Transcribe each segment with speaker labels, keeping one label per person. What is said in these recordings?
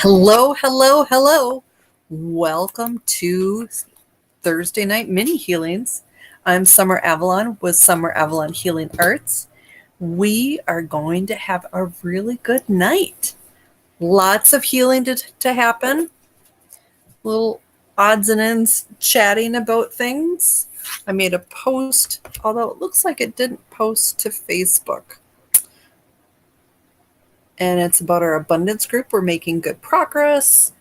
Speaker 1: Hello, hello, hello. Welcome to Thursday Night Mini Healings. I'm Summer Avalon with Summer Avalon Healing Arts. We are going to have a really good night. Lots of healing to happen. Little odds and ends chatting about things. I made a post, although it looks like it didn't post to Facebook. And it's about our abundance group. We're making good progress.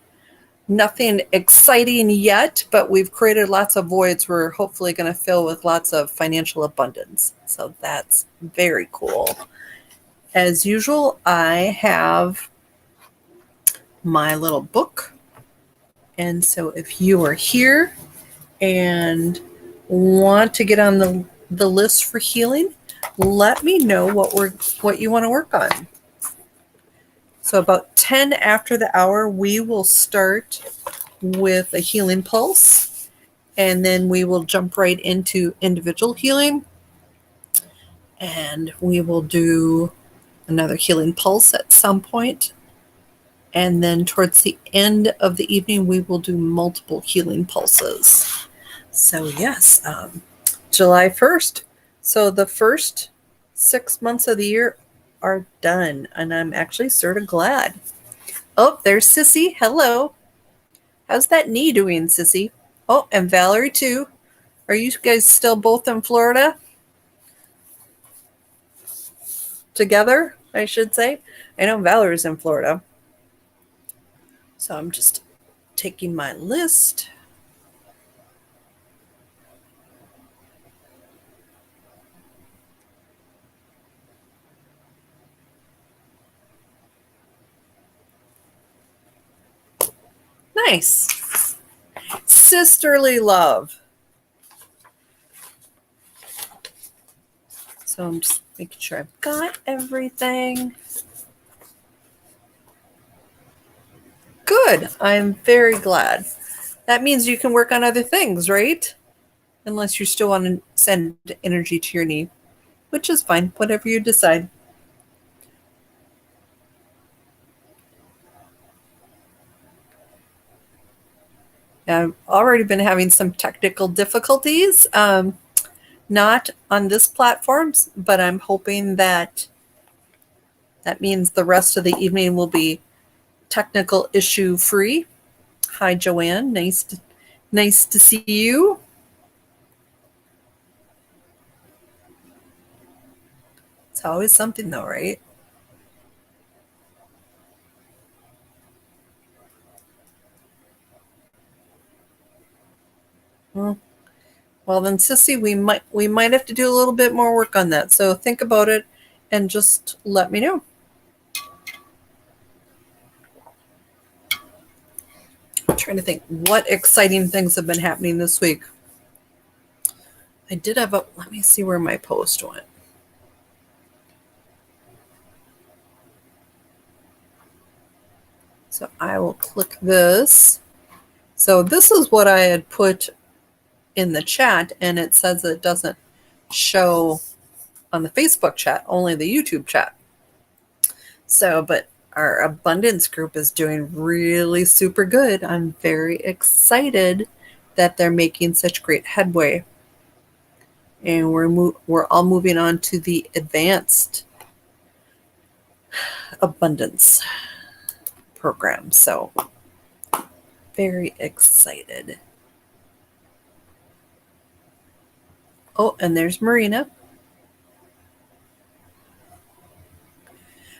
Speaker 1: Nothing exciting yet, but we've created lots of voids we're hopefully going to fill with lots of financial abundance. So that's very cool. As usual, I have my little book. And so if you are here and want to get on the list for healing, let me know what you want to work on. So about 10 after the hour, we will start with a healing pulse, and then we will jump right into individual healing, and we will do another healing pulse at some point, and then towards the end of the evening we will do multiple healing pulses. So yes, July 1st, so the first 6 months of the year are done, and I'm actually sort of glad. Oh, there's Sissy. Hello. How's that knee doing, Sissy? Oh, and Valerie too. Are you guys still both in Florida? Together, I should say. I know Valerie's in Florida. So I'm just taking my list. Nice. Sisterly love. So I'm just making sure I've got everything. Good. I'm very glad. That means you can work on other things, right? Unless you still want to send energy to your knee, which is fine, whatever you decide. I've already been having some technical difficulties, not on this platform, but I'm hoping that means the rest of the evening will be technical issue free. Hi, Joanne. Nice to see you. It's always something though, right? Well then, Sissy, we might have to do a little bit more work on that. So think about it and just let me know. I'm trying to think what exciting things have been happening this week. I did have let me see where my post went. So I will click this. So this is what I had put in the chat, and it says it doesn't show on the Facebook chat, only the YouTube chat. So, but our abundance group is doing really super good. I'm very excited that they're making such great headway. And we're all moving on to the advanced abundance program. So, very excited. Oh, and there's Marina.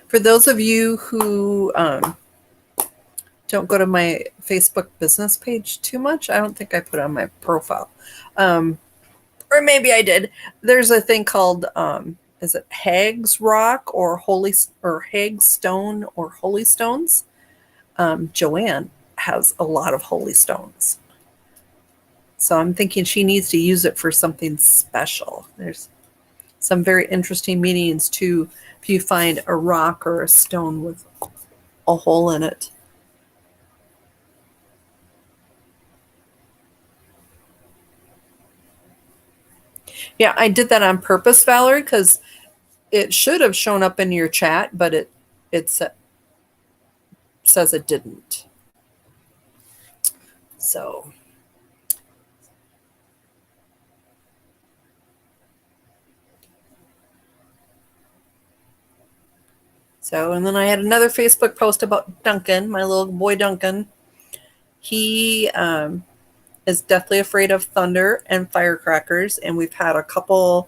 Speaker 1: For those of you who don't go to my Facebook business page too much, I don't think I put it on my profile. Or maybe I did. There's a thing called, is it Hag's Rock or Hag's Stone or Holy Stones? Joanne has a lot of holy stones. So I'm thinking she needs to use it for something special. There's some very interesting meanings too if you find a rock or a stone with a hole in it. Yeah, I did that on purpose, Valerie, because it should have shown up in your chat, but it says it didn't. So and then I had another Facebook post about Duncan, my little boy Duncan. He is deathly afraid of thunder and firecrackers, and we've had a couple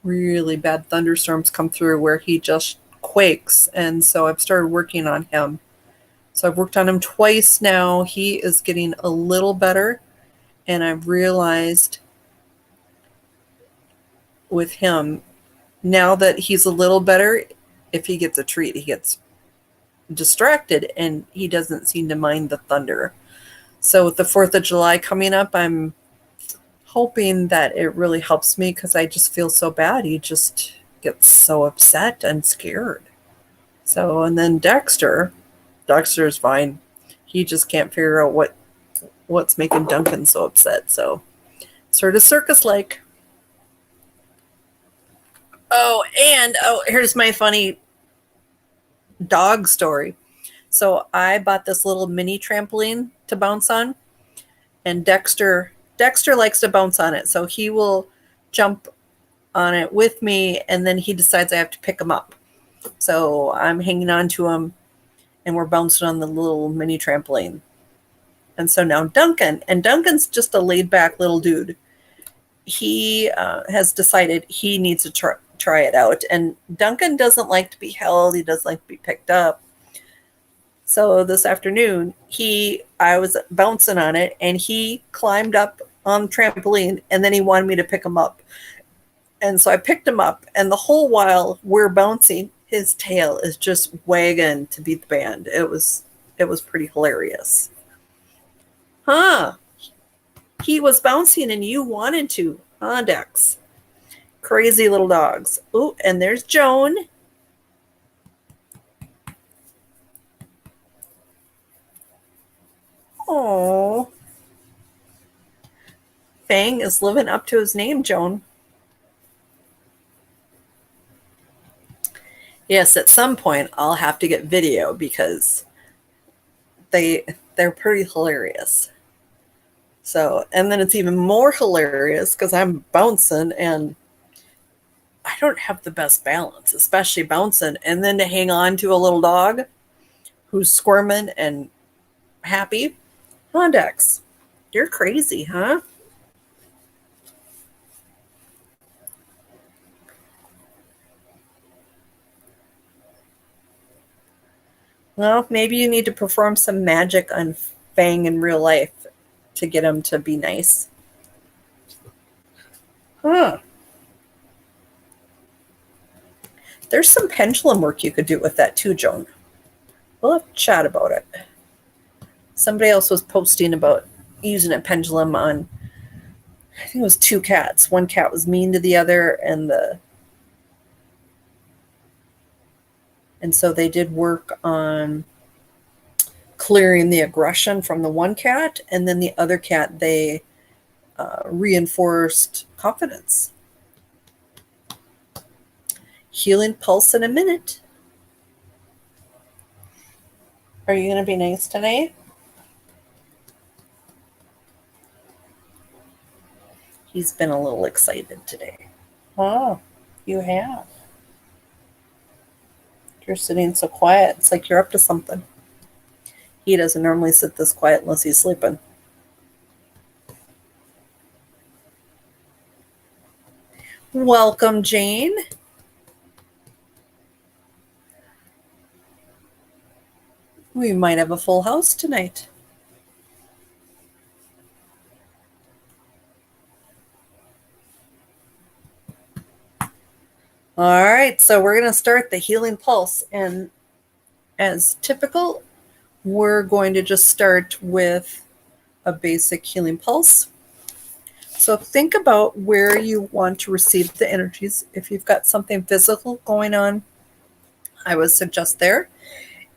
Speaker 1: really bad thunderstorms come through where he just quakes, and so I've started working on him. So I've worked on him twice now. He is getting a little better, and I've realized with him, now that he's a little better, if he gets a treat, he gets distracted and he doesn't seem to mind the thunder. So with the 4th of July coming up, I'm hoping that it really helps me because I just feel so bad. He just gets so upset and scared. So, and then Dexter's fine. He just can't figure out what's making Duncan so upset. So, sort of circus-like. Here's my funny dog story. So I bought this little mini trampoline to bounce on, and Dexter likes to bounce on it, so he will jump on it with me, and then he decides I have to pick him up. So I'm hanging on to him, and we're bouncing on the little mini trampoline. And so now Duncan's just a laid-back little dude. He has decided he needs to try it out. And Duncan doesn't like to be held. He doesn't like to be picked up. So this afternoon, I was bouncing on it, and he climbed up on the trampoline, and then he wanted me to pick him up. And so I picked him up, and the whole while we're bouncing, his tail is just wagging to beat the band. It was pretty hilarious. Huh? He was bouncing and you wanted to, huh, Dex? Crazy little dogs. Oh, and there's Joan. Oh, Fang is living up to his name, Joan. Yes, at some point I'll have to get video because they're pretty hilarious. So, and then it's even more hilarious because I'm bouncing and I don't have the best balance, especially bouncing, and then to hang on to a little dog who's squirming and happy. Huh, Dex? You're crazy, huh? Well, maybe you need to perform some magic on Fang in real life to get him to be nice. Huh. There's some pendulum work you could do with that too, Joan. We'll have to chat about it. Somebody else was posting about using a pendulum on, I think it was 2 cats. One cat was mean to the other, and so they did work on clearing the aggression from the one cat, and then the other cat, they reinforced confidence. Healing pulse in a minute. Are you going to be nice today? He's been a little excited today. Oh, you have. You're sitting so quiet. It's like you're up to something. He doesn't normally sit this quiet unless he's sleeping. Welcome, Jane. We might have a full house tonight. All right, so we're going to start the healing pulse. And as typical, we're going to just start with a basic healing pulse. So think about where you want to receive the energies. If you've got something physical going on, I would suggest there.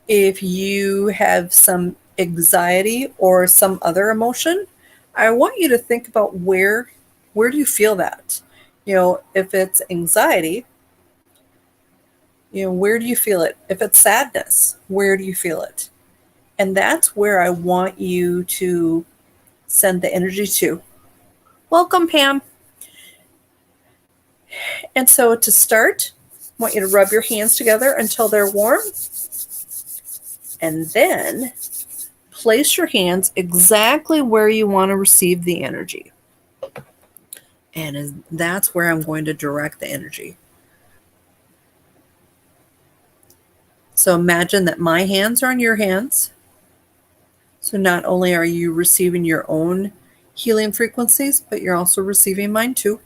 Speaker 1: If you have some anxiety or some other emotion, I want you to think about where do you feel that? You know, if it's anxiety, Where do you feel it? If it's sadness, where do you feel it? And that's where I want you to send the energy to. Welcome, Pam. And so to start, I want you to rub your hands together until they're warm. And then place your hands exactly where you want to receive the energy. And that's where I'm going to direct the energy. So imagine that my hands are on your hands. So not only are you receiving your own healing frequencies, but you're also receiving mine too.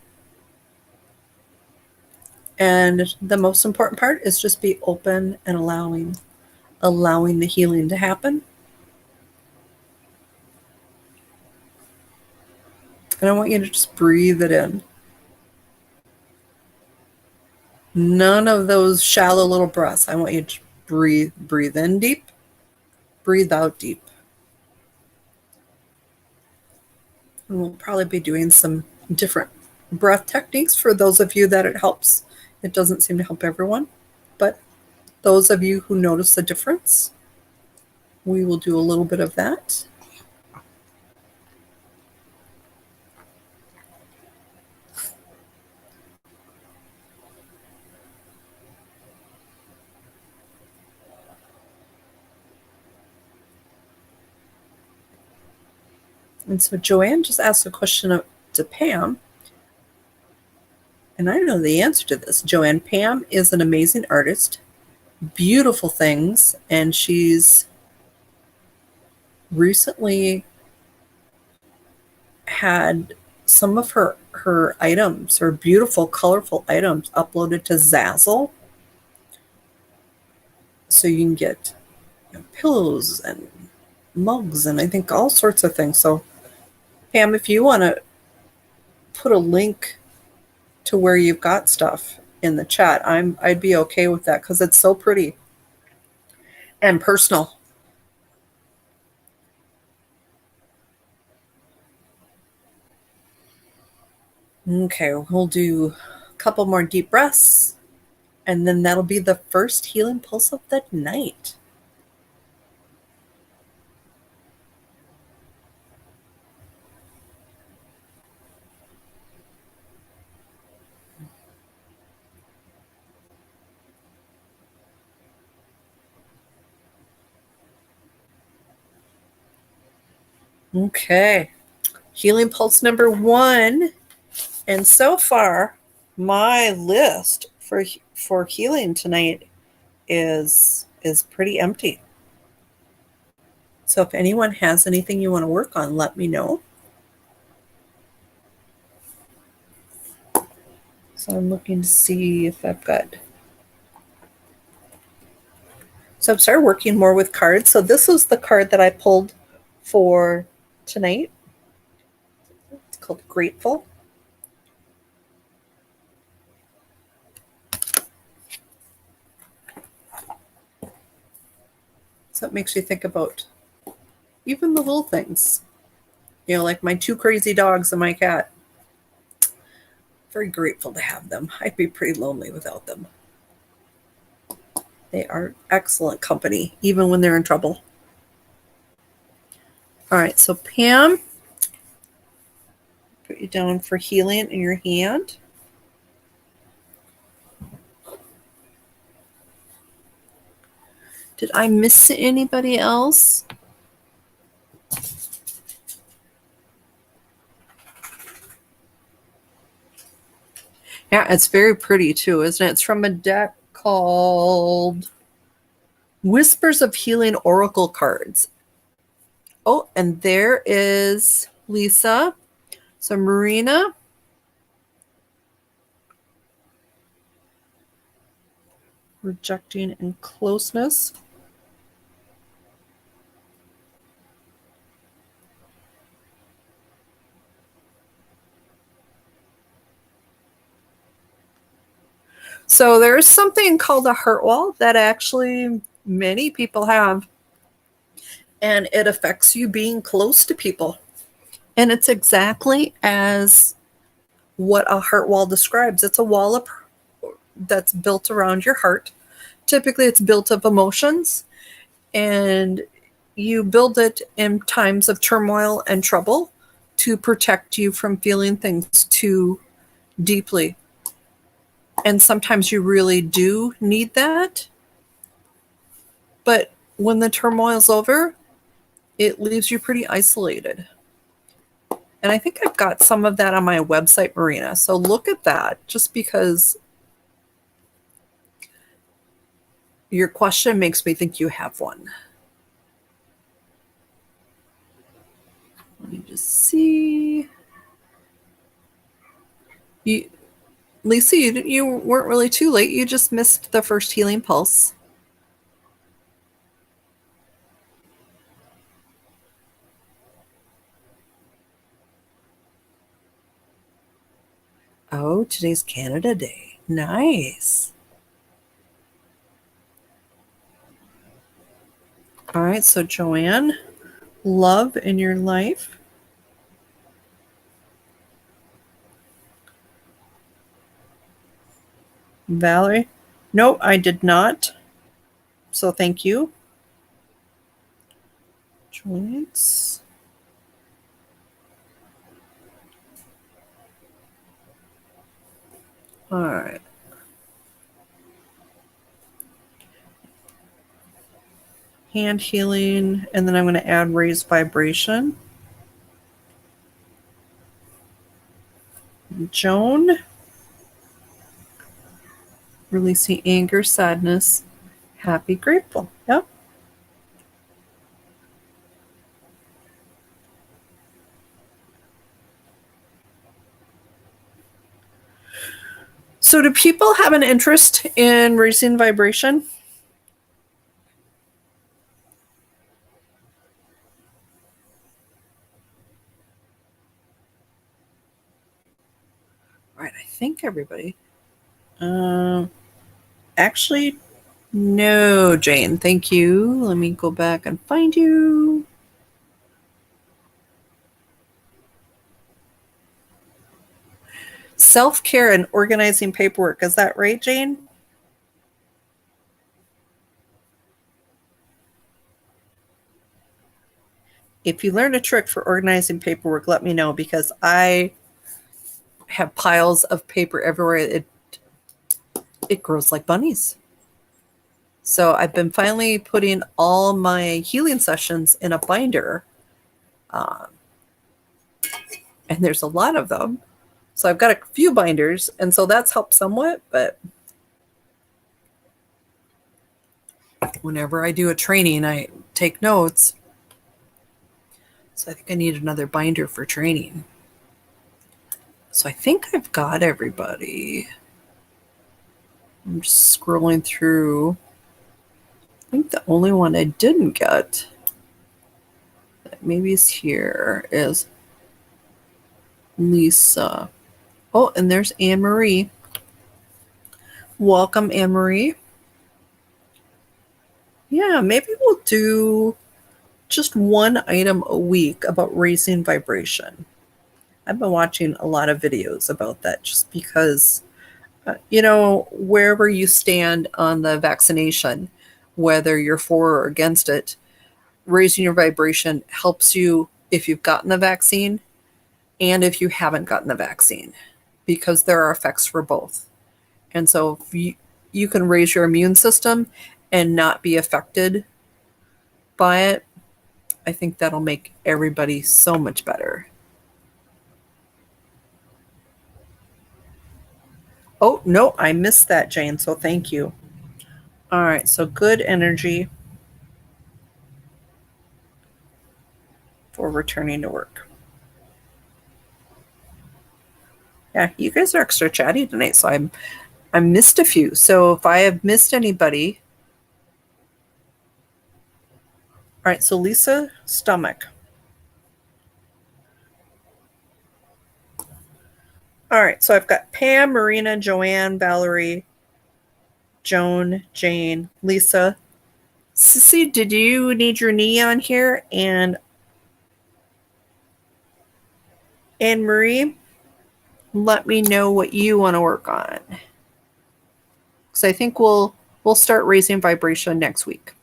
Speaker 1: And the most important part is just be open and allowing the healing to happen. And I want you to just breathe it in. None of those shallow little breaths. I want you to breathe in deep, breathe out deep. And we'll probably be doing some different breath techniques for those of you that it helps. It doesn't seem to help everyone, but those of you who notice the difference, we will do a little bit of that. And so Joanne just asked a question to Pam, and I know the answer to this. Joanne, Pam is an amazing artist, beautiful things, and she's recently had some of her items, her beautiful, colorful items, uploaded to Zazzle. So you can get pillows and mugs and I think all sorts of things. So Pam, if you want to put a link to where you've got stuff in the chat, I'd be okay with that because it's so pretty and personal. Okay, we'll do a couple more deep breaths, and then that'll be the first healing pulse of the night. Okay, healing pulse number 1. And so far, my list for healing tonight is pretty empty. So if anyone has anything you want to work on, let me know. So I'm looking to see if I've got... So I've started working more with cards. So this was the card that I pulled for tonight. It's called Grateful. So it makes you think about even the little things. Like my 2 crazy dogs and my cat. Very grateful to have them. I'd be pretty lonely without them. They are excellent company, even when they're in trouble. All right, so Pam, put you down for healing in your hand. Did I miss anybody else? Yeah, it's very pretty too, isn't it? It's from a deck called Whispers of Healing Oracle Cards. Oh, and there is Lisa. So Marina. Rejecting and closeness. So there's something called a heart wall that actually many people have. And it affects you being close to people. And it's exactly as what a heart wall describes. It's a wall that's built around your heart. Typically, it's built of emotions, and you build it in times of turmoil and trouble to protect you from feeling things too deeply. And sometimes you really do need that. But when the turmoil's over, it leaves you pretty isolated. And I think I've got some of that on my website, Marina. So look at that, just because your question makes me think you have one. Let me just see. You, Lisa, you weren't really too late. You just missed the first healing pulse. Oh, today's Canada Day. Nice. All right, so Joanne, love in your life. Valerie, no, I did not. So thank you. Joints. All right. Hand healing, and then I'm going to add raised vibration. Joan, releasing anger, sadness, happy, grateful. Yep. So do people have an interest in raising vibration? All right, I think everybody. Actually, no, Jane. Thank you. Let me go back and find you. Self-care and organizing paperwork. Is that right, Jane? If you learn a trick for organizing paperwork, let me know, because I have piles of paper everywhere. It grows like bunnies. So I've been finally putting all my healing sessions in a binder, um, and there's a lot of them. So I've got a few binders, and so that's helped somewhat. But whenever I do a training, I take notes. So I think I need another binder for training. So I think I've got everybody. I'm just scrolling through. I think the only one I didn't get, that maybe is here, is Lisa. Oh, and there's Anne Marie. Welcome, Anne Marie. Yeah, maybe we'll do just one item a week about raising vibration. I've been watching a lot of videos about that, just because, wherever you stand on the vaccination, whether you're for or against it, raising your vibration helps you if you've gotten the vaccine and if you haven't gotten the vaccine, because there are effects for both. And so if you can raise your immune system and not be affected by it, I think that'll make everybody so much better. Oh, no, I missed that, Jane, so thank you. All right, so good energy for returning to work. Yeah, you guys are extra chatty tonight, so I missed a few. So if I have missed anybody. All right, so Lisa, stomach. All right, so I've got Pam, Marina, Joanne, Valerie, Joan, Jane, Lisa. Sissy, did you need your knee on here? And Anne Marie, let me know what you want to work on. Because I think we'll We'll start raising vibration next week.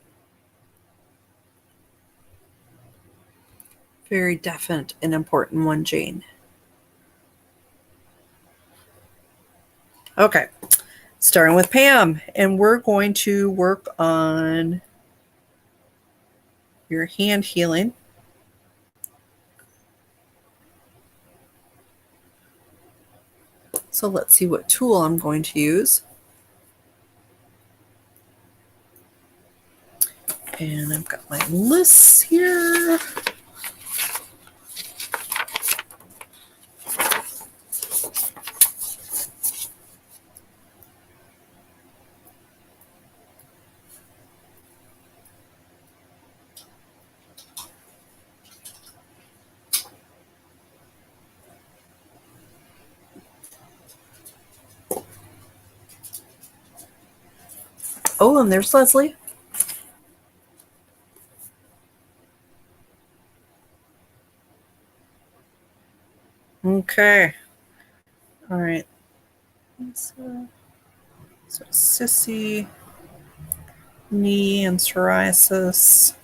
Speaker 1: Very definite and important one, Jane. Okay, starting with Pam, and we're going to work on your hand healing. So let's see what tool I'm going to use. And I've got my lists here. Oh, and there's Leslie. Okay. All right. So sissy, knee, and psoriasis.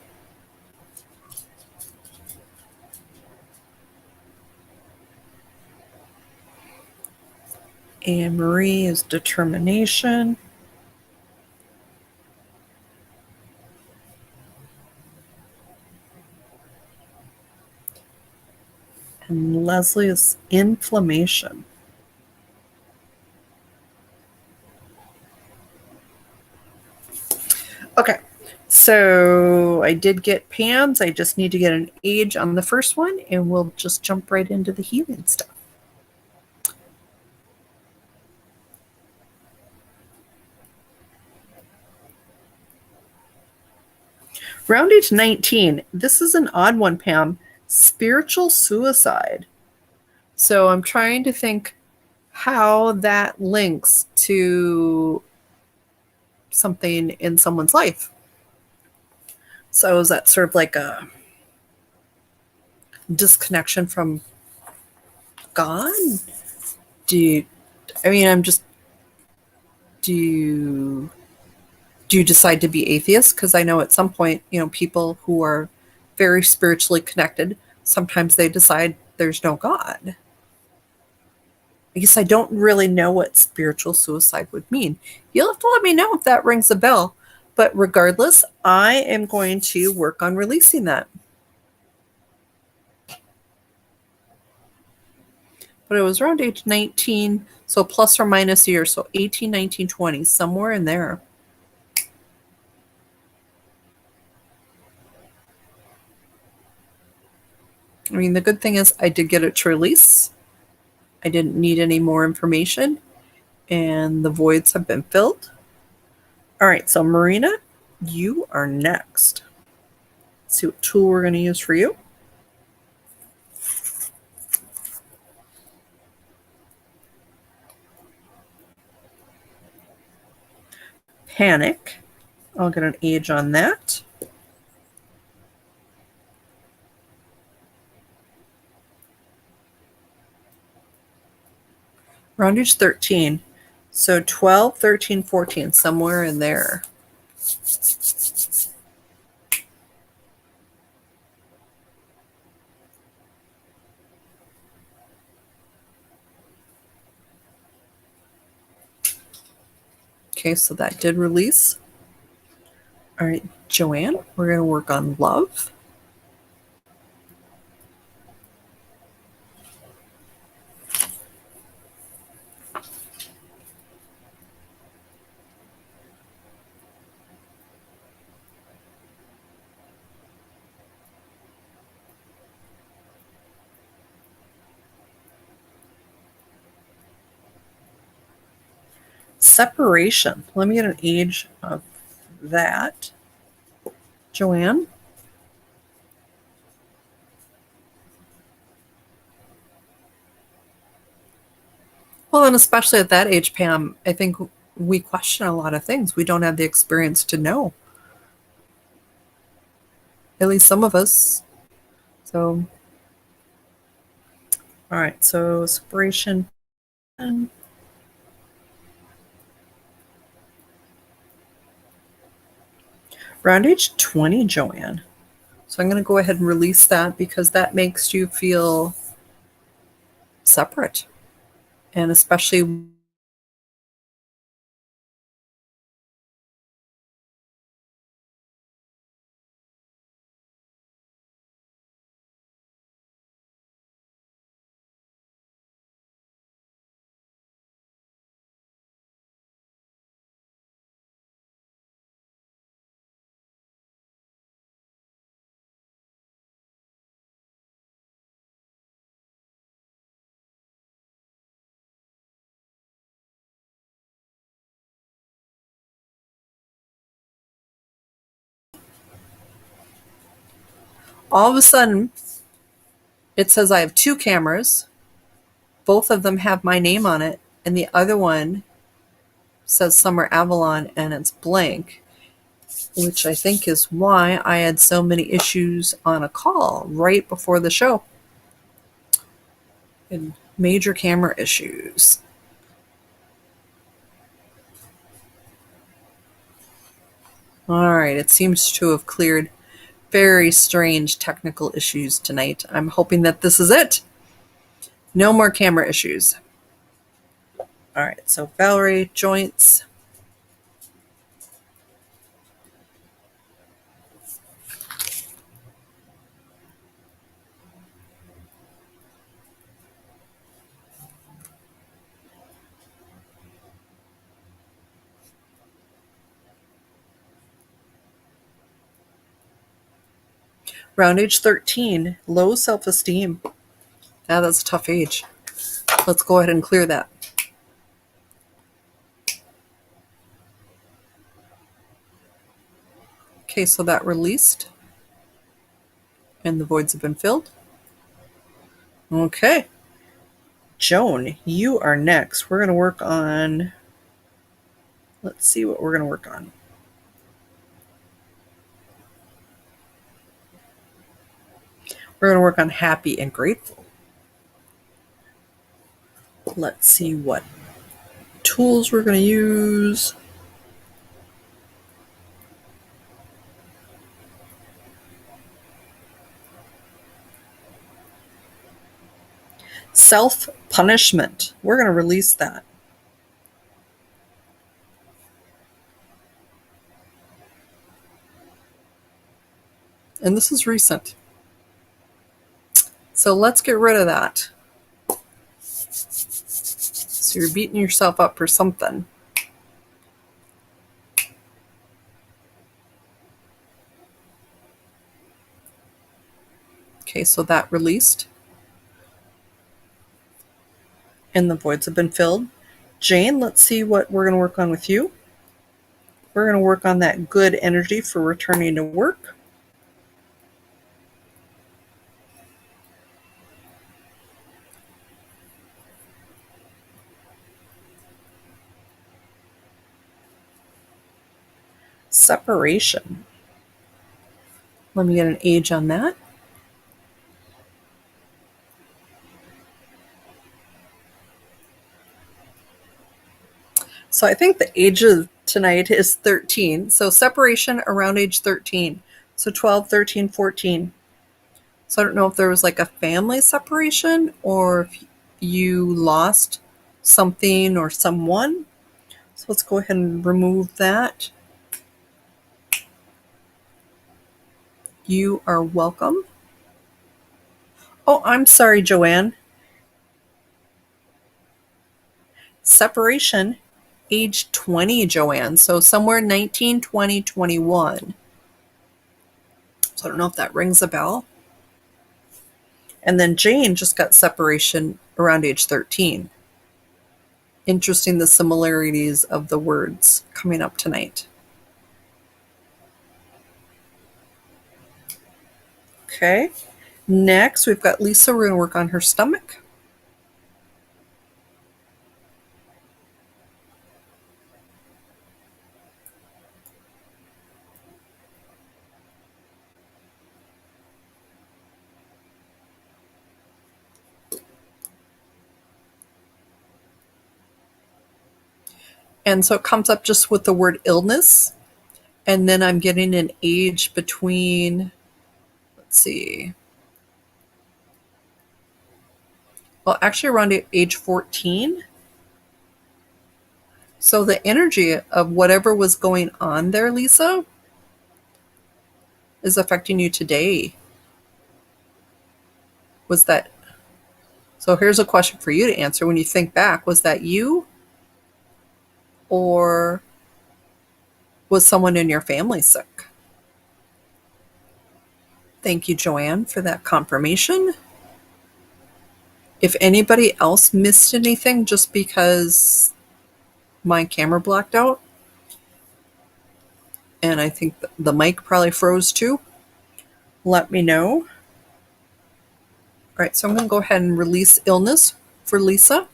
Speaker 1: And Marie is determination. And Leslie is inflammation. Okay, so I did get Pam's. I just need to get an age on the first one, and we'll just jump right into the healing stuff. Round age 19. This is an odd one, Pam. Spiritual suicide. So I'm trying to think how that links to something in someone's life. So is that sort of like a disconnection from God? Do you decide to be atheist? Because I know at some point, people who are very spiritually connected, sometimes they decide there's no God. I guess I don't really know what spiritual suicide would mean. You'll have to let me know if that rings a bell. But regardless, I am going to work on releasing that. But it was around age 19, so plus or minus a year, so 18, 19, 20, somewhere in there. I mean, the good thing is I did get it to release. I didn't need any more information, and the voids have been filled. All right, so Marina, you are next. Let's see what tool we're going to use for you. Panic. I'll get an age on that. Round age 13. So 12, 13, 14, somewhere in there. Okay, so that did release. All right, Joanne, we're going to work on love. Separation. Let me get an age of that. Joanne? Well, and especially at that age, Pam, I think we question a lot of things. We don't have the experience to know. At least some of us. So, all right, so separation. Round age 20, Joanne. So I'm going to go ahead and release that because that makes you feel separate. And especially all of a sudden it says I have two cameras. Both of them have my name on it, and the other one says Summer Avalon and it's blank, which I think is why I had so many issues on a call right before the show. And major camera issues. All right, it seems to have cleared. Very strange technical issues tonight. I'm hoping that this is it. No more camera issues. All right, so Valerie, joints. Round age 13, low self-esteem. Now that's a tough age. Let's go ahead and clear that. Okay, so that released. And the voids have been filled. Okay. Joan, you are next. We're going to work on, let's see what we're going to work on. We're going to work on happy and grateful. Let's see what tools we're going to use. Self-punishment. We're going to release that. And this is recent. So let's get rid of that. So you're beating yourself up for something. Okay, so that released. And the voids have been filled. Jane, let's see what we're going to work on with you. We're going to work on that good energy for returning to work. Separation. Let me get an age on that. So I think the age of tonight is 13. So separation around age 13. So 12, 13, 14. So I don't know if there was like a family separation or if you lost something or someone. So let's go ahead and remove that. You are welcome. Oh, I'm sorry, Joanne. Separation, age 20, Joanne. So somewhere 19, 20, 21. So I don't know if that rings a bell. And then Jane just got separation around age 13. Interesting, the similarities of the words coming up tonight. Okay. Next, we've got Lisa. We're going to work on her stomach. And so it comes up just with the word illness. And then I'm getting an age between, let's see, well, actually around age 14. So the energy of whatever was going on there, Lisa, is affecting you today. Was that, so here's a question for you to answer when you think back. Was that you, or was someone in your family sick? Thank you, Joanne, for that confirmation. If anybody else missed anything just because my camera blacked out, and I think the mic probably froze too, let me know. All right, so I'm going to go ahead and release illness for Lisa.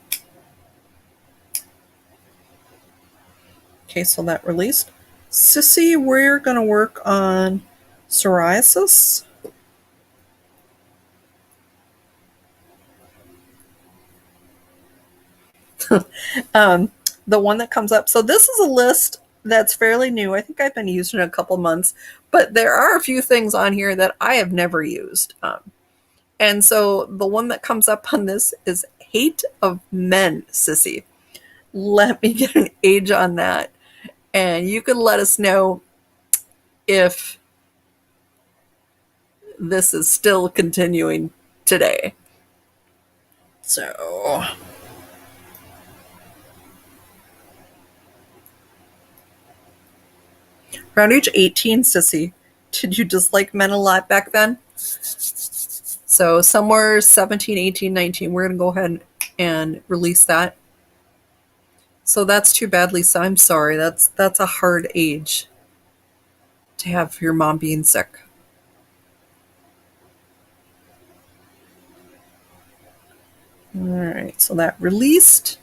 Speaker 1: Okay, so that released. Sissy, we're going to work on psoriasis. The one that comes up. So this is a list that's fairly new. I think I've been using it a couple months, but there are a few things on here that I have never used. And so the one that comes up on this is hate of men, Sissy. Let me get an age on that. And you can let us know if this is still continuing today. So around age 18, Sissy, did you dislike men a lot back then? So somewhere 17, 18, 19, we're going to go ahead and release that. So that's too bad, Lisa. I'm sorry. That's a hard age to have your mom being sick. All right, so that released,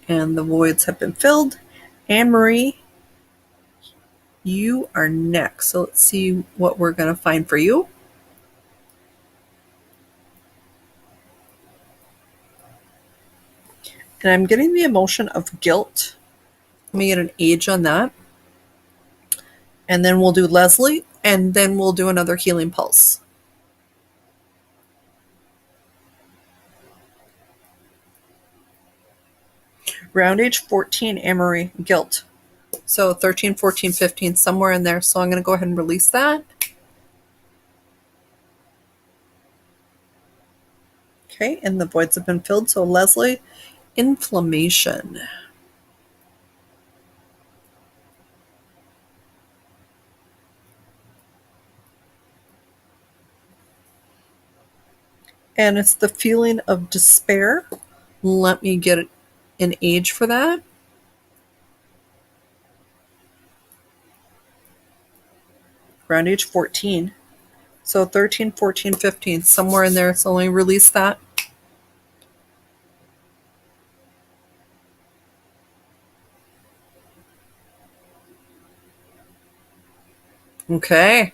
Speaker 1: and the voids have been filled. Anne-Marie, you are next. So let's see what we're going to find for you. And I'm getting the emotion of guilt. Let me get an age on that. And then we'll do Leslie, and then we'll do another healing pulse. Round age 14, Anne-Marie, guilt. So 13, 14, 15, somewhere in there. So I'm going to go ahead and release that. Okay, and the voids have been filled. So Leslie, inflammation. And it's the feeling of despair. Let me get an age for that. Around age 14. So 13, 14, 15, somewhere in there. So let me release that. Okay.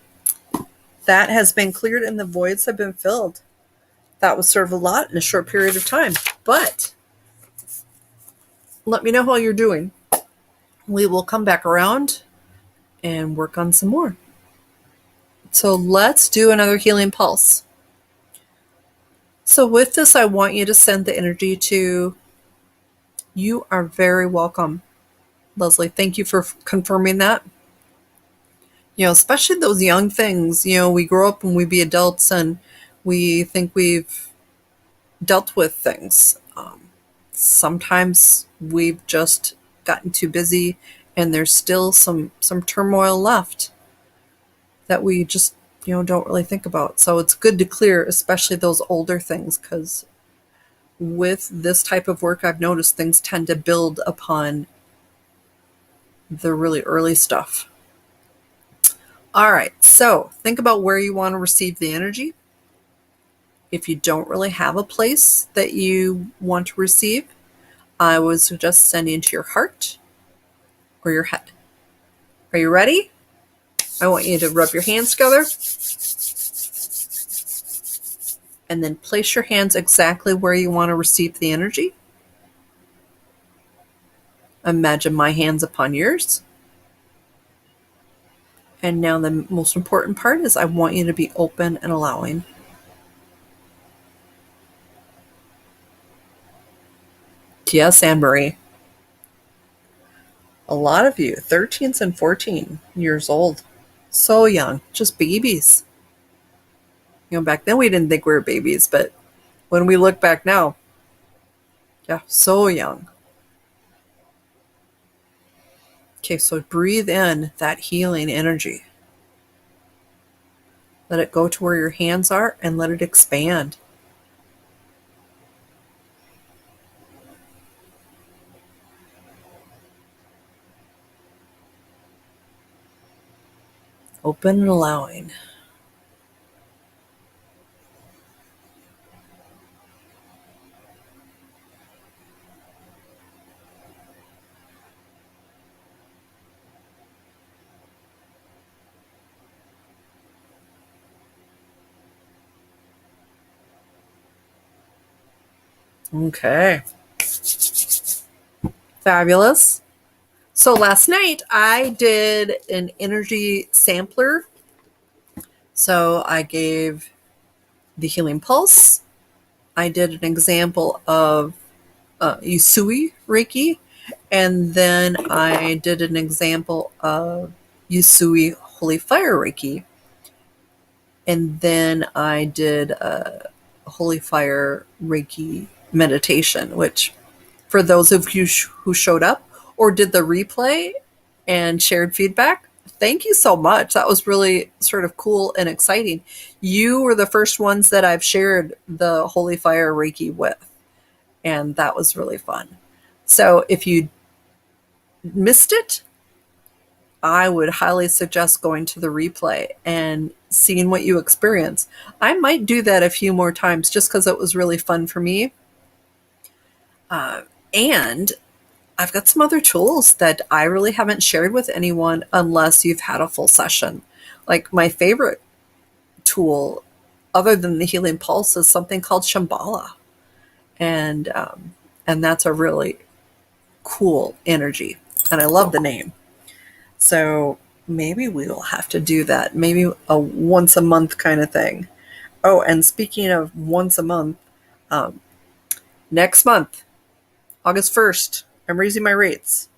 Speaker 1: That has been cleared and the voids have been filled. That was sort of a lot in a short period of time. But let me know how you're doing. We will come back around and work on some more. So let's do another healing pulse. So with this, I want you to send the energy to, you are very welcome, Leslie. Thank you for confirming that. You know, especially those young things, you know, we grow up and we be adults and we think we've dealt with things. Sometimes we've just gotten too busy and there's still some turmoil left that we just, you know, don't really think about. So it's good to clear, especially those older things, because with this type of work, I've noticed things tend to build upon the really early stuff. All right, so think about where you want to receive the energy. If you don't really have a place that you want to receive, I would suggest sending it to your heart or your head. Are you ready? I want you to rub your hands together and then place your hands exactly where you want to receive the energy. Imagine my hands upon yours. And now the most important part is I want you to be open and allowing. Yes, Anne Marie. A lot of you, 13s and 14 years old. So young, just babies. Back then we didn't think we were babies, but when we look back now, yeah, so young. Okay, so breathe in that healing energy. Let it go to where your hands are and let it expand. Open and allowing. Okay. Fabulous. So last night I did an energy sampler. So I gave the healing pulse. I did an example of Usui Reiki, and then I did an example of Usui Holy Fire Reiki, and then I did a Holy Fire Reiki meditation, which for those of you who showed up or did the replay and shared feedback, thank you so much. That was really sort of cool and exciting. You were the first ones that I've shared the Holy Fire Reiki with, and that was really fun. So if you missed it, I would highly suggest going to the replay and seeing what you experience. I might do that a few more times just because it was really fun for me. And I've got some other tools that I really haven't shared with anyone unless you've had a full session. Like my favorite tool, other than the healing pulse, is something called Shambhala, and that's a really cool energy, and I love the name. So maybe we will have to do that. Maybe a once a month kind of thing. Oh, and speaking of once a month, um, next month, August 1st, I'm raising my rates.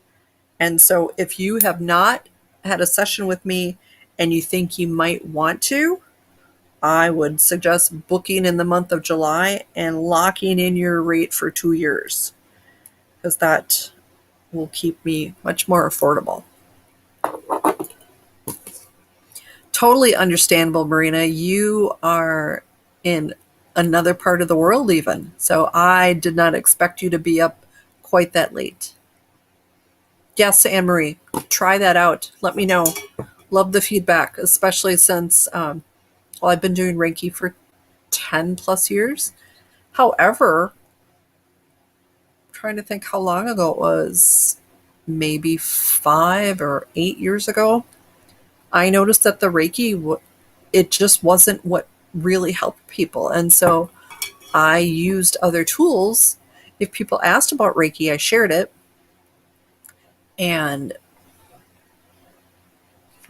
Speaker 1: And so if you have not had a session with me and you think you might want to, I would suggest booking in the month of July and locking in your rate for 2 years, because that will keep me much more affordable. Totally understandable, Marina. You are in another part of the world even. So I did not expect you to be up quite that late. Yes, Anne Marie, try that out. Let me know. Love the feedback, especially since I've been doing Reiki for 10 plus years. However, I'm trying to think how long ago it was, maybe 5 or 8 years ago, I noticed that the Reiki, it just wasn't what really helped people. And so I used other tools. If people asked about Reiki, I shared it. And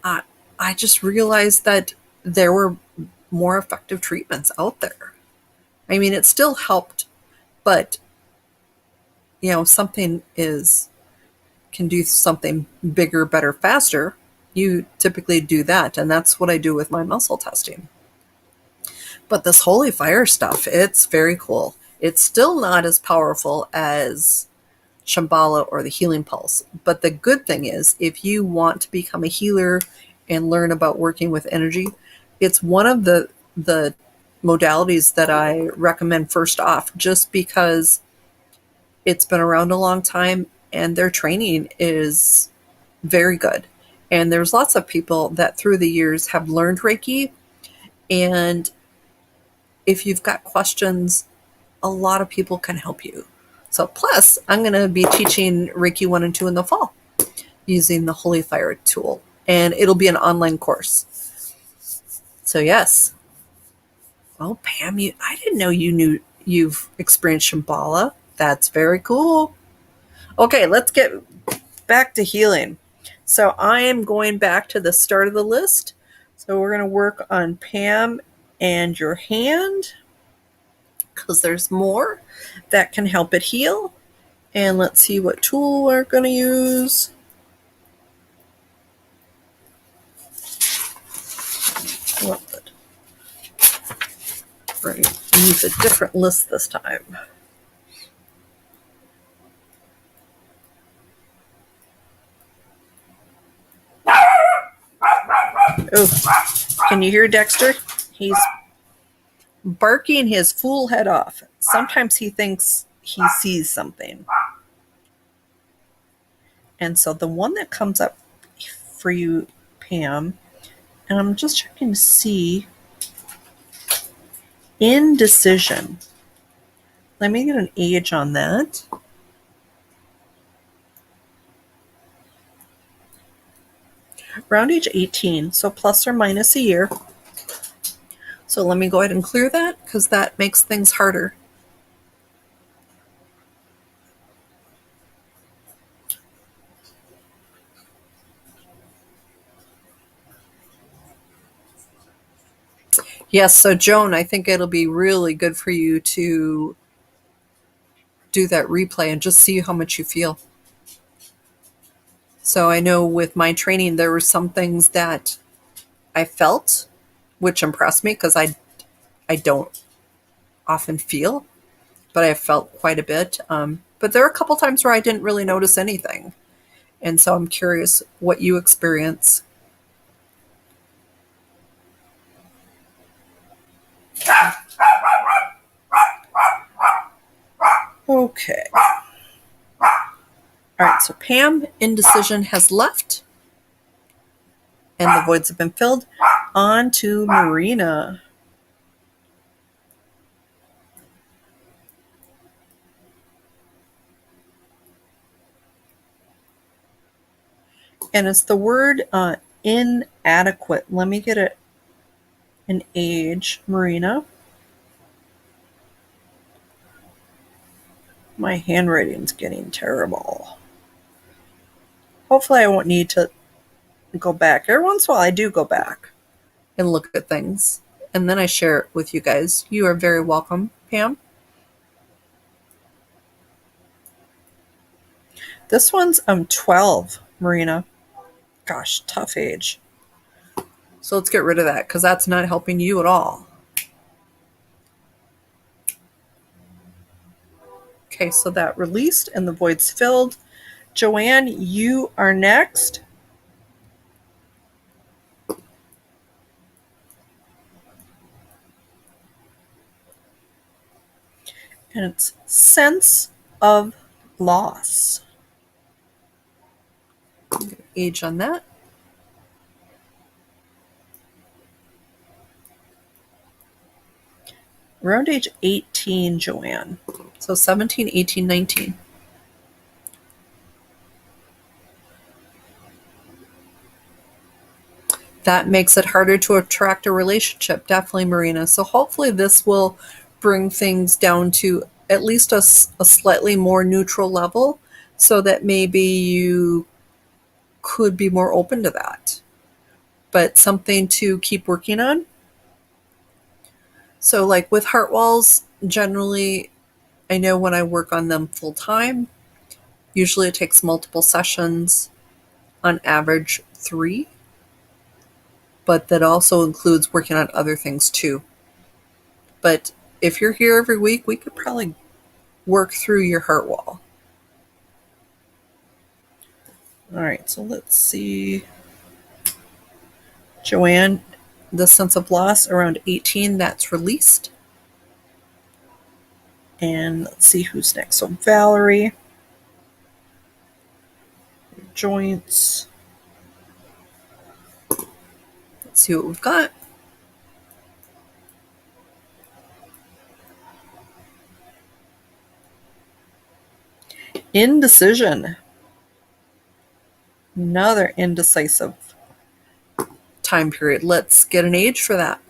Speaker 1: I, I just realized that there were more effective treatments out there. I mean, it still helped, but something can do something bigger, better, faster. You typically do that, and that's what I do with my muscle testing. But this holy fire stuff, it's very cool. It's still not as powerful as Shambhala or the healing pulse. But the good thing is, if you want to become a healer and learn about working with energy, it's one of the modalities that I recommend first off, just because it's been around a long time and their training is very good. And there's lots of people that through the years have learned Reiki. And if you've got questions, a lot of people can help you. So plus, I'm going to be teaching Reiki 1 and 2 in the fall using the Holy Fire tool. And it'll be an online course. So yes. Oh, Pam, I didn't know you've experienced Shambhala. That's very cool. Okay, let's get back to healing. So I am going back to the start of the list. So we're going to work on Pam and your hand because there's more that can help it heal. And let's see what tool we're going to use. Right, use a different list this time. Oh, can you hear Dexter? He's barking his fool head off. Sometimes he thinks he sees something. And so the one that comes up for you, Pam, and I'm just checking to see, indecision. Let me get an age on that. Around age 18, so plus or minus a year. So let me go ahead and clear that because that makes things harder. Yes, so Joan, I think it'll be really good for you to do that replay and just see how much you feel. So I know with my training, there were some things that I felt, which impressed me because I don't often feel, but I felt quite a bit. But there are a couple times where I didn't really notice anything. And so I'm curious what you experience. Okay. All right, so Pam, indecision has left, and the voids have been filled. On to Marina. And it's the word inadequate. Let me get an age, Marina. My handwriting's getting terrible. Hopefully I won't need to go back. Every once in a while I do go back and look at things. And then I share it with you guys. You are very welcome, Pam. This one's 12, Marina. Gosh, tough age. So let's get rid of that because that's not helping you at all. Okay, so that released and the void's filled. Joanne, you are next. And it's sense of loss. Age on that. Around age 18, Joanne. So 17, 18, 19. That makes it harder to attract a relationship, definitely, Marina. So hopefully this will bring things down to at least a slightly more neutral level so that maybe you could be more open to that. But something to keep working on. So like with heart walls, generally, I know when I work on them full time, usually it takes multiple sessions, on average 3, but that also includes working on other things too. But if you're here every week, we could probably work through your heart wall. All right, so let's see. Joanne, the sense of loss around 18, that's released. And let's see who's next. So Valerie, joints. Let's see what we've got. Indecision. Another indecisive time period. Let's get an age for that.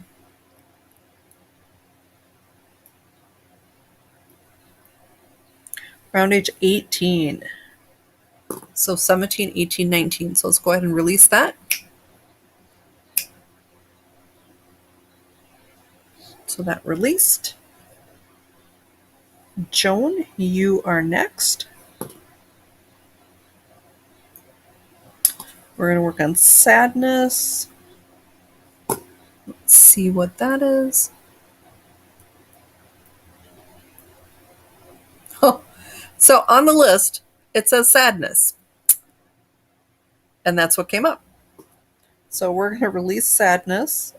Speaker 1: Around age 18. So 17, 18, 19. So let's go ahead and release that. So that released. Joan, you are next. We're going to work on sadness. Let's see what that is. Oh, so on the list, it says sadness. And that's what came up. So we're going to release sadness.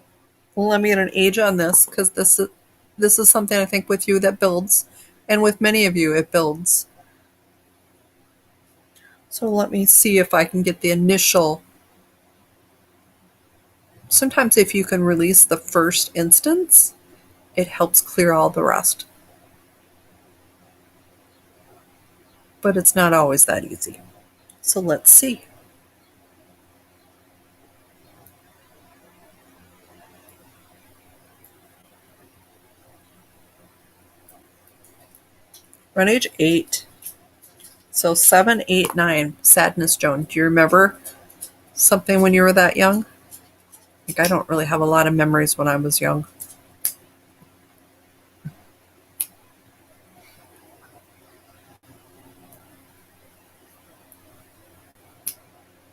Speaker 1: Let me get an age on this because this is something I think with you that builds. And with many of you, it builds. So let me see if I can get the initial. Sometimes if you can release the first instance, it helps clear all the rest. But it's not always that easy. So let's see. Run age 8. So 7, 8, 9. Sadness, Joan. Do you remember something when you were that young? Like, I don't really have a lot of memories when I was young.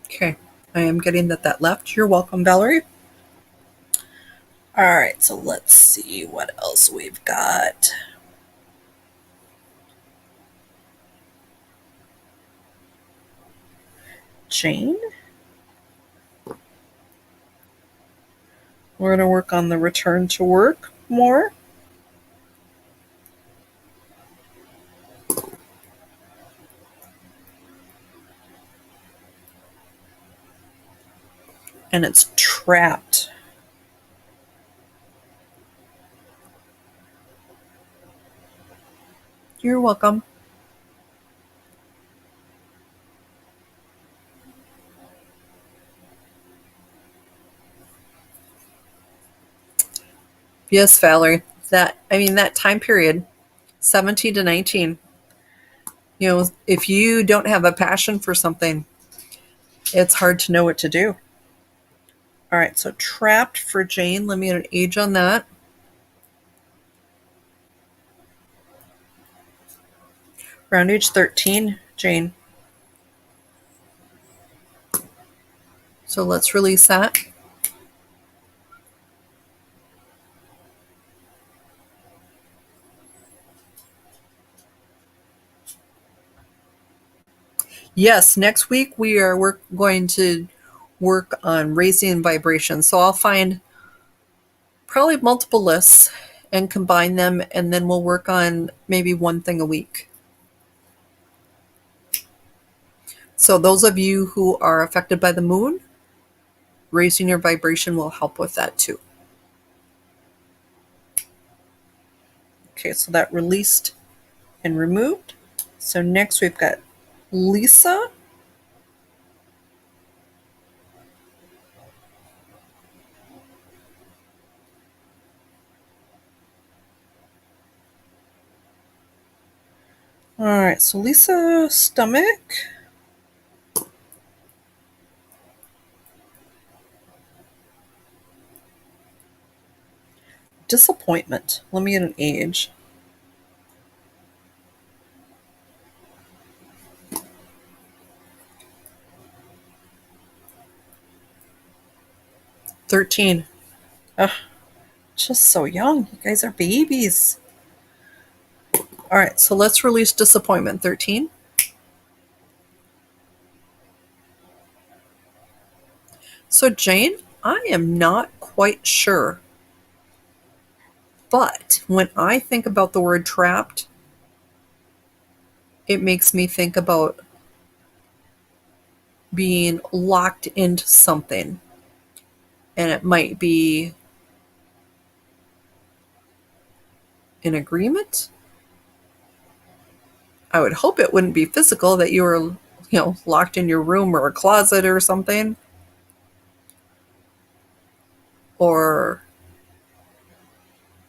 Speaker 1: Okay, I am getting that left. You're welcome, Valerie. All right, so let's see what else we've got. Jane. We're going to work on the return to work more. And it's trapped. You're welcome. Yes, Valerie. That time period, 17 to 19, if you don't have a passion for something, it's hard to know what to do. All right, so trapped for Jane. Let me get an age on that. Around age 13, Jane. So let's release that. Yes, next week we are going to work on raising vibration. So I'll find probably multiple lists and combine them, and then we'll work on maybe one thing a week. So those of you who are affected by the moon, raising your vibration will help with that too. Okay, so that released and removed. So next we've got Lisa. All right, so Lisa, stomach. Disappointment. Let me get an age. $13. Ugh, just so young. You guys are babies. All right, so let's release disappointment. 13. So Jane, I am not quite sure, but when I think about the word trapped, it makes me think about being locked into something. And it might be an agreement. I would hope it wouldn't be physical, that you were, locked in your room or a closet or something. Or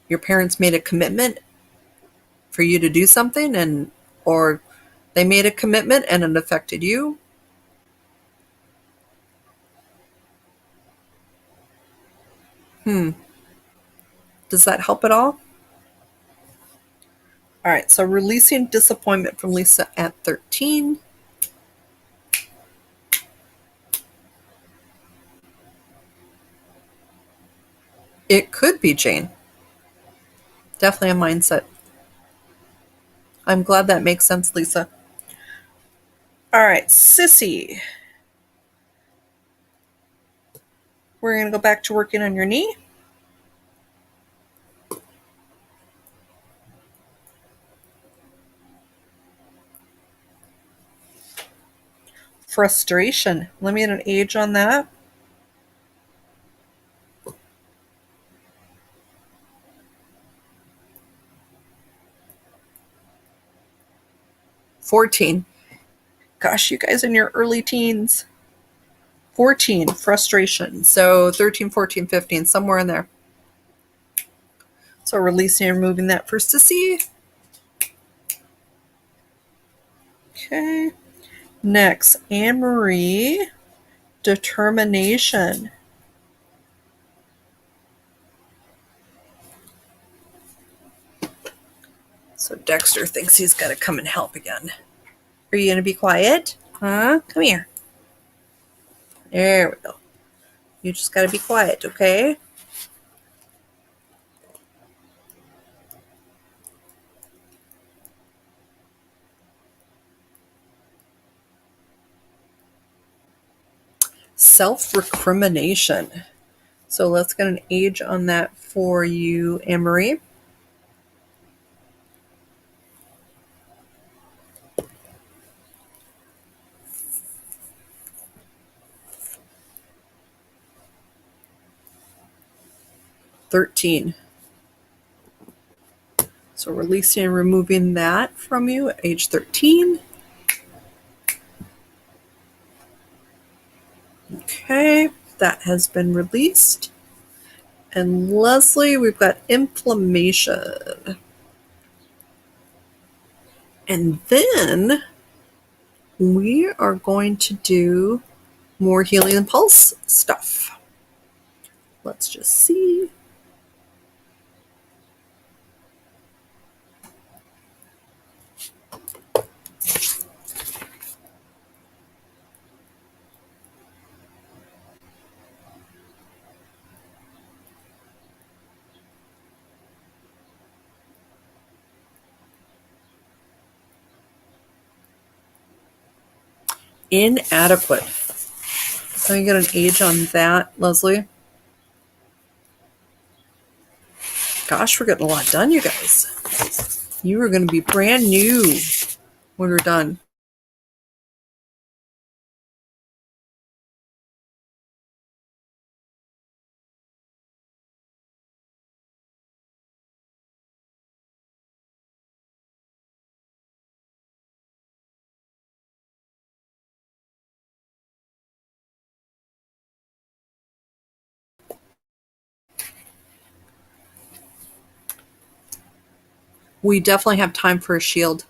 Speaker 1: your parents made a commitment for you to do something, or they made a commitment and it affected you. Does that help at all? All right, so releasing disappointment from Lisa at 13. It could be Jane. Definitely a mindset. I'm glad that makes sense, Lisa. All right, Sissy. We're going to go back to working on your knee. Frustration. Let me get an age on that. 14. Gosh, you guys in your early teens. 14, frustration. So 13, 14, 15, somewhere in there. So releasing and removing that for Sissy. Okay. Next, Anne-Marie. Determination. So Dexter thinks he's got to come and help again. Are you going to be quiet? Huh? Come here. There we go. You just got to be quiet, okay? Self-recrimination. So let's get an age on that for you, Anne-Marie. 13. So releasing and removing that from you at age 13. Okay, that has been released. And Leslie, we've got inflammation. And then we are going to do more healing and pulse stuff. Let's just see. Inadequate. So you get an age on that, Leslie. Gosh, we're getting a lot done, you guys. You are going to be brand new when we're done. We definitely have time for a shield.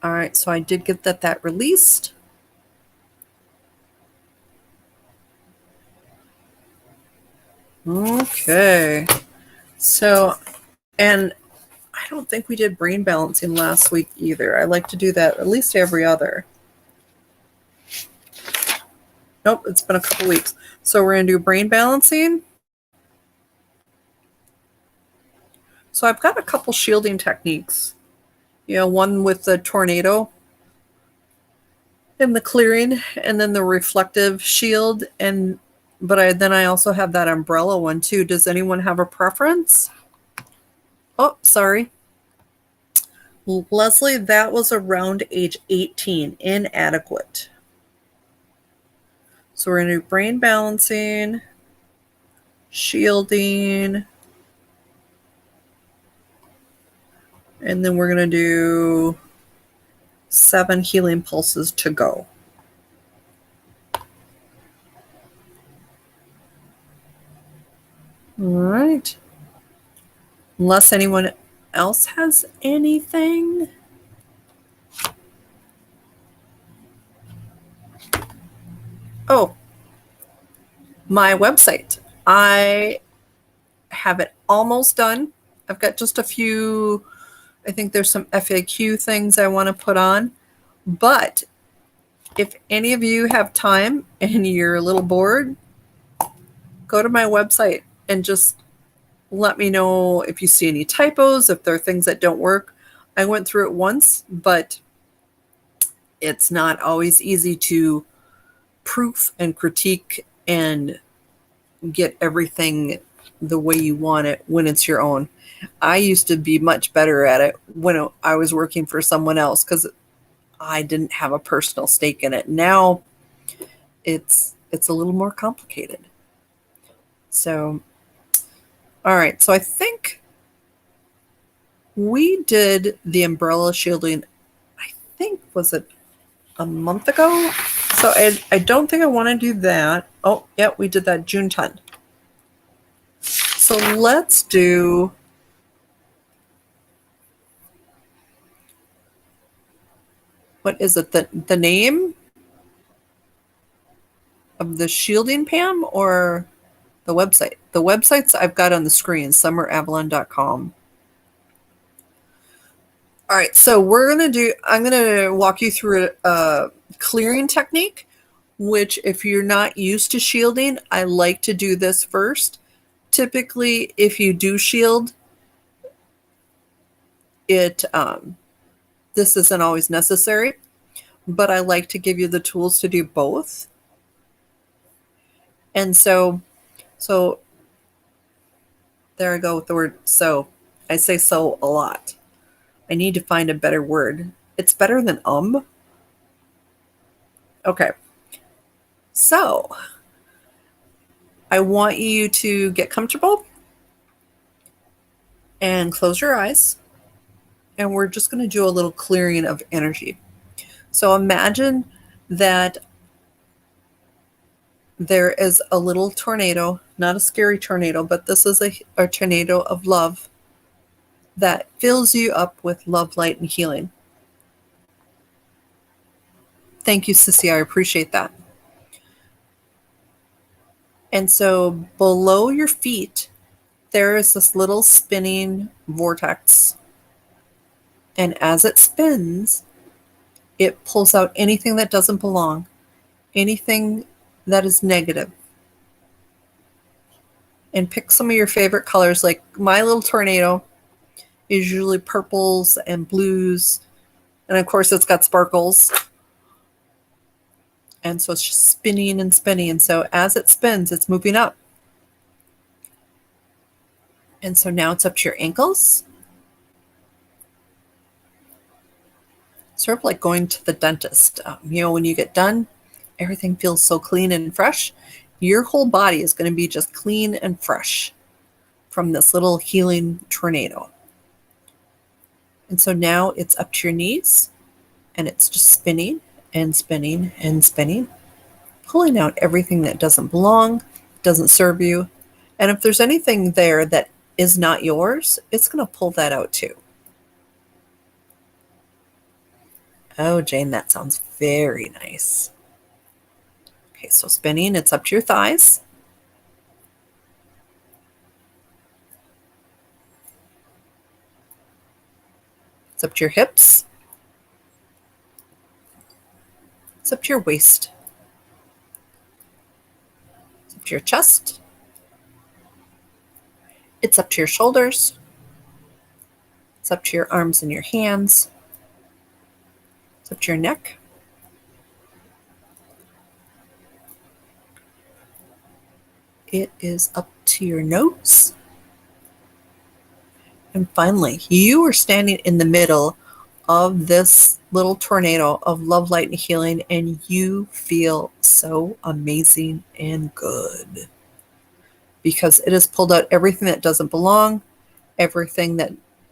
Speaker 1: All right, so I did get that released. Okay. So, and I don't think we did brain balancing last week either. I like to do that at least every other. Nope, it's been a couple weeks. So we're going to do brain balancing. So I've got a couple shielding techniques. You know, one with the tornado and the clearing, and then the reflective shield. But I also have that umbrella one too. Does anyone have a preference? Oh, sorry. Leslie, that was around age 18, inadequate. So we're going to do brain balancing, shielding, and then we're going to do 7 healing pulses to go. All right. Unless anyone else has anything. Oh, my website. I have it almost done. I've got just a few, I think there's some FAQ things I want to put on. But if any of you have time and you're a little bored, go to my website and just let me know if you see any typos, if there are things that don't work. I went through it once, but it's not always easy to proof and critique and get everything the way you want it when it's your own. I used to be much better at it when I was working for someone else because I didn't have a personal stake in it. Now it's a little more complicated. So, all right. So I think we did the umbrella shielding. I think was it a month ago. So I don't think I want to do that. Oh, yeah, we did that June 10th. So let's do what is it? The name of the shielding, Pam, or the website? The websites I've got on the screen, summeravalon.com. All right, so I'm gonna walk you through a clearing technique, which if you're not used to shielding, I like to do this first. Typically, if you do shield, this isn't always necessary, but I like to give you the tools to do both. And so there I go with the word so. I say so a lot. I need to find a better word. It's better than Okay. So I want you to get comfortable and close your eyes. And we're just going to do a little clearing of energy. So imagine that there is a little tornado, not a scary tornado, but this is a tornado of love that fills you up with love, light, and healing. Thank you, Sissy. I appreciate that. And so below your feet, there is this little spinning vortex. And as it spins, it pulls out anything that doesn't belong, anything that is negative. And pick some of your favorite colors. Like my little tornado is usually purples and blues. And of course, it's got sparkles. And so it's just spinning and spinning. And so as it spins, it's moving up. And so now it's up to your ankles. Sort of like going to the dentist. When you get done, everything feels so clean and fresh. Your whole body is going to be just clean and fresh from this little healing tornado. And so now it's up to your knees, and it's just spinning and spinning and spinning, pulling out everything that doesn't belong, doesn't serve you. And if there's anything there that is not yours, it's going to pull that out too. Oh, Jane, that sounds very nice. Okay, so spinning, it's up to your thighs. It's up to your hips. It's up to your waist. It's up to your chest. It's up to your shoulders. It's up to your arms and your hands. It's up to your neck. It is up to your nose. And finally, you are standing in the middle of this little tornado of love, light, and healing, and you feel so amazing and good because it has pulled out everything that doesn't belong, everything that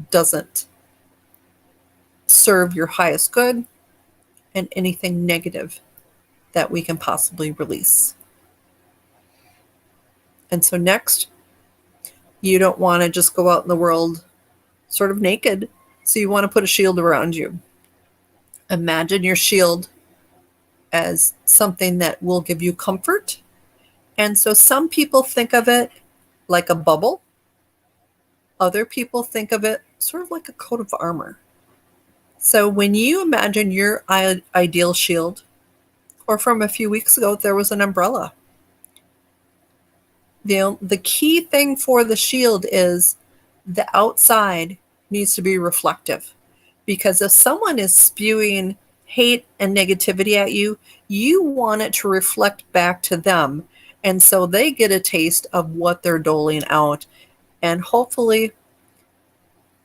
Speaker 1: doesn't serve your highest good, and anything negative that we can possibly release. And so next, you don't want to just go out in the world sort of naked. So you want to put a shield around you. Imagine your shield as something that will give you comfort. And so some people think of it like a bubble. Other people think of it sort of like a coat of armor. So when you imagine your ideal shield, or from a few weeks ago, there was an umbrella. The key thing for the shield is the outside needs to be reflective. Because if someone is spewing hate and negativity at you, you want it to reflect back to them. And so they get a taste of what they're doling out. And hopefully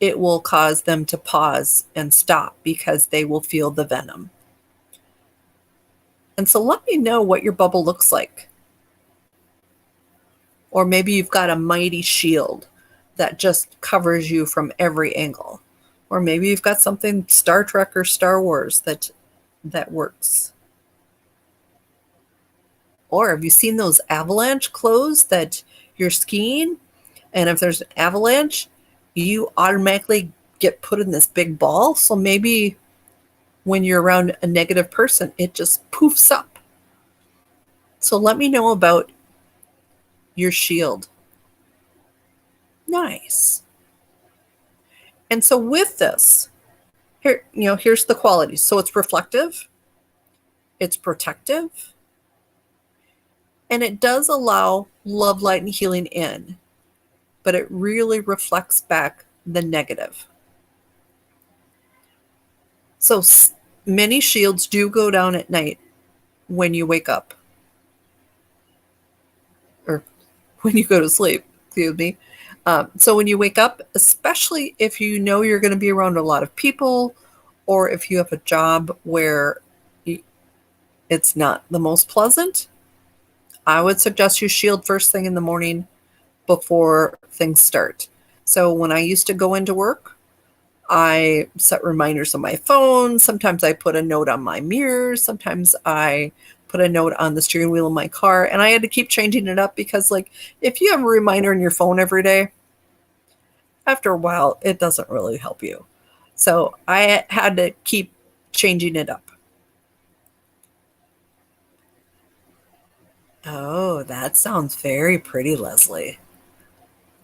Speaker 1: it will cause them to pause and stop because they will feel the venom. And so let me know what your bubble looks like. Or maybe you've got a mighty shield that just covers you from every angle. Or maybe you've got something Star Trek or Star Wars that works. Or have you seen those avalanche clothes that you're skiing? And if there's an avalanche, you automatically get put in this big ball. So maybe when you're around a negative person, it just poofs up. So let me know about your shield. Nice. And so with this, here's the qualities. So it's reflective, it's protective, and it does allow love, light, and healing in, but it really reflects back the negative. So many shields do go down at night when you wake up, or when you go to sleep, excuse me. So when you wake up, especially if you know you're going to be around a lot of people, or if you have a job where it's not the most pleasant, I would suggest you shield first thing in the morning before things start. So when I used to go into work, I set reminders on my phone. Sometimes I put a note on my mirrors. Sometimes I put a note on the steering wheel of my car. And I had to keep changing it up because, like, if you have a reminder on your phone every day, after a while, it doesn't really help you. So I had to keep changing it up. Oh, that sounds very pretty, Leslie.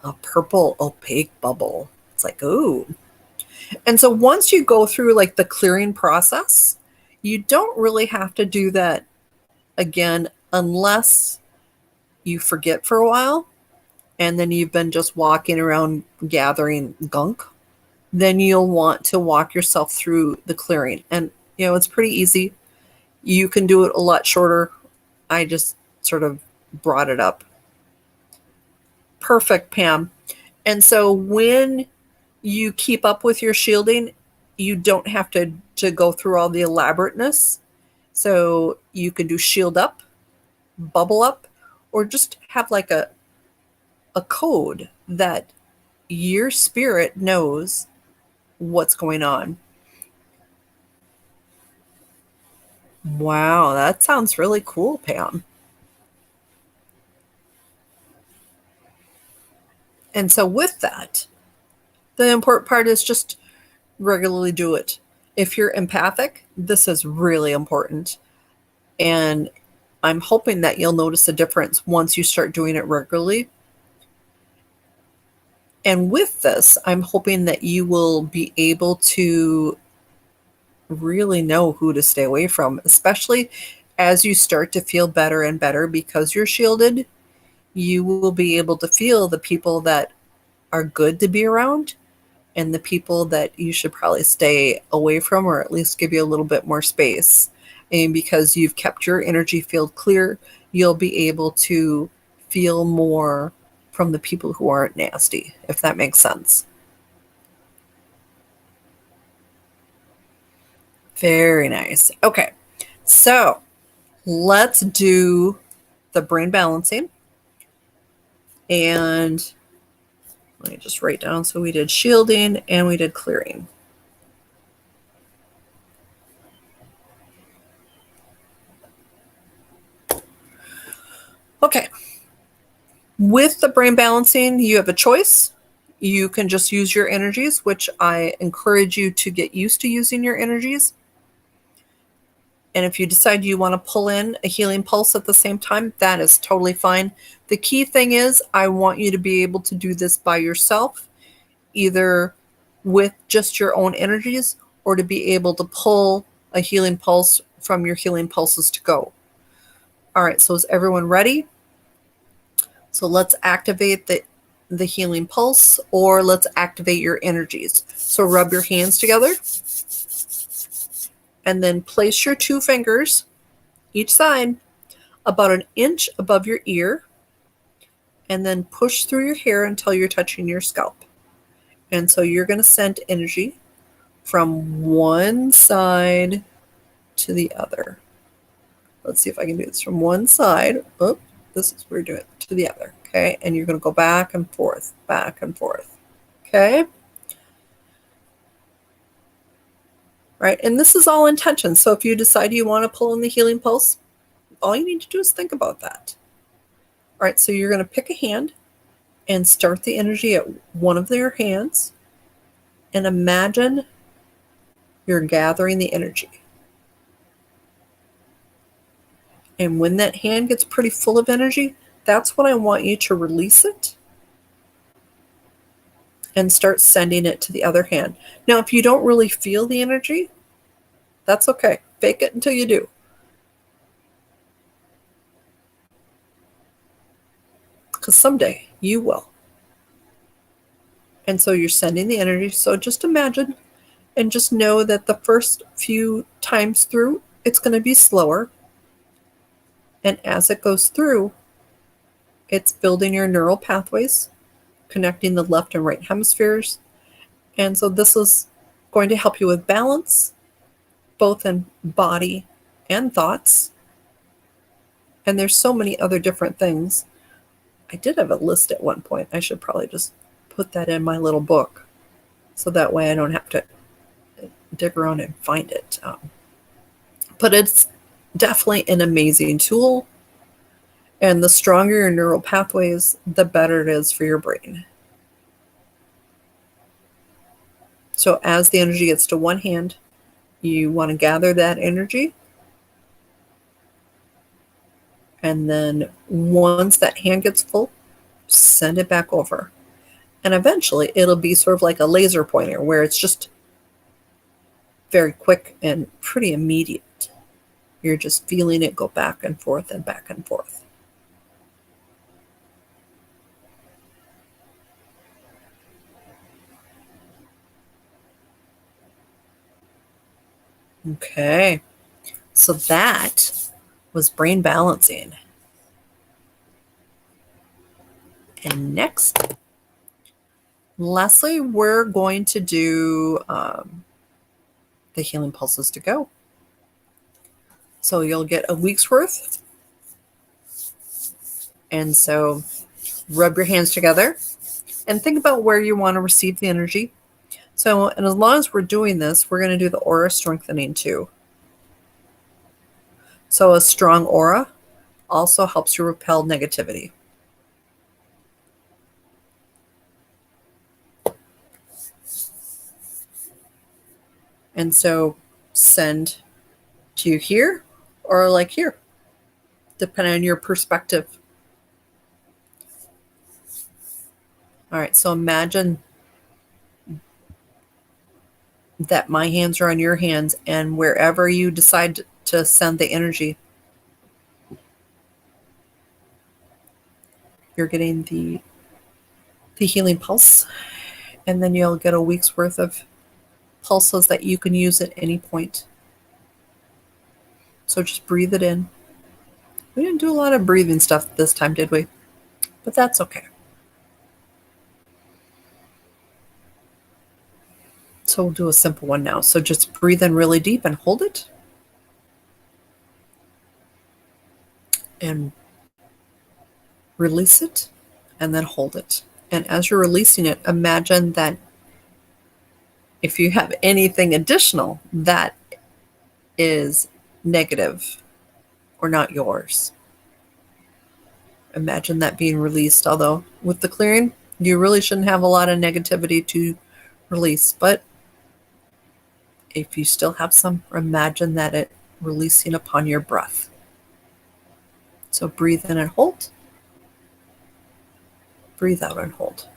Speaker 1: A purple opaque bubble. It's like, ooh. And so once you go through like the clearing process, you don't really have to do that again unless you forget for a while and then you've been just walking around gathering gunk. Then you'll want to walk yourself through the clearing. And, it's pretty easy. You can do it a lot shorter. I just sort of brought it up. Perfect, Pam. And so when you keep up with your shielding, you don't have to go through all the elaborateness. So you can do shield up, bubble up, or just have like a code that your spirit knows what's going on. Wow, that sounds really cool, Pam. And so with that, the important part is just regularly do it. If you're empathic, this is really important. And I'm hoping that you'll notice a difference once you start doing it regularly. And with this, I'm hoping that you will be able to really know who to stay away from, especially as you start to feel better and better because you're shielded. You will be able to feel the people that are good to be around and the people that you should probably stay away from, or at least give you a little bit more space. And because you've kept your energy field clear, you'll be able to feel more from the people who aren't nasty, if that makes sense. Very nice. Okay, so let's do the brain balancing. And let me just write down. So we did shielding and we did clearing. Okay. With the brain balancing, you have a choice. You can just use your energies, which I encourage you to get used to using your energies. And if you decide you want to pull in a healing pulse at the same time, that is totally fine. The key thing is I want you to be able to do this by yourself, either with just your own energies or to be able to pull a healing pulse from your healing pulses to go. All right, so is everyone ready? So let's activate the healing pulse, or let's activate your energies. So rub your hands together and then place your 2 fingers each side about an inch above your ear, and then push through your hair until you're touching your scalp. And so you're going to send energy from one side to the other. Let's see if I can do this from one side. Oh, this is where we're doing it, to the other. Okay, and you're going to go back and forth, back and forth. Okay. Right, and this is all intention. So if you decide you want to pull in the healing pulse, all you need to do is think about that. All right, so you're going to pick a hand and start the energy at one of their hands, and imagine you're gathering the energy. And when that hand gets pretty full of energy, that's when I want you to release it and start sending it to the other hand. Now, if you don't really feel the energy, that's okay. Fake it until you do. Because someday you will. And so you're sending the energy. So just imagine and just know that the first few times through, it's going to be slower. And as it goes through, it's building your neural pathways, connecting the left and right hemispheres. And so this is going to help you with balance, both in body and thoughts. And there's so many other different things. I did have a list at one point. I should probably just put that in my little book, so that way I don't have to dig around and find it. But it's definitely an amazing tool. And the stronger your neural pathways, the better it is for your brain. So as the energy gets to one hand, you want to gather that energy. And then once that hand gets full, send it back over. And eventually it'll be sort of like a laser pointer where it's just very quick and pretty immediate. You're just feeling it go back and forth and back and forth. Okay, so that was brain balancing. And next, Leslie, we're going to do the healing pulses to go. So you'll get a week's worth. And so rub your hands together and think about where you want to receive the energy. So, and as long as we're doing this, we're going to do the aura strengthening too. So a strong aura also helps you repel negativity. And so send to here or like here, depending on your perspective. All right, so imagine that my hands are on your hands, and wherever you decide to send the energy, you're getting the healing pulse, and then you'll get a week's worth of pulses that you can use at any point. So just breathe it in. We didn't do a lot of breathing stuff this time, did we? But that's okay. So we'll do a simple one now. So just breathe in really deep and hold it. And release it, and then hold it. And as you're releasing it, imagine that if you have anything additional that is negative or not yours, imagine that being released. Although with the clearing, you really shouldn't have a lot of negativity to release. But if you still have some, imagine that it releasing upon your breath. So breathe in and hold. Breathe out and hold.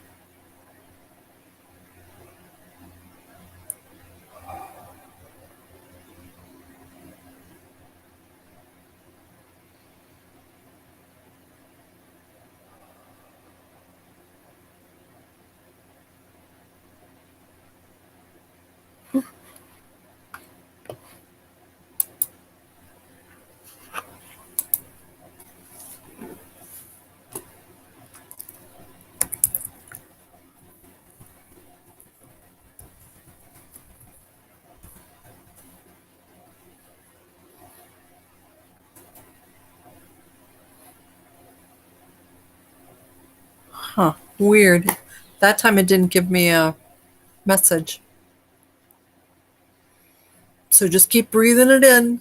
Speaker 1: Huh, weird. That time it didn't give me a message. So just keep breathing it in.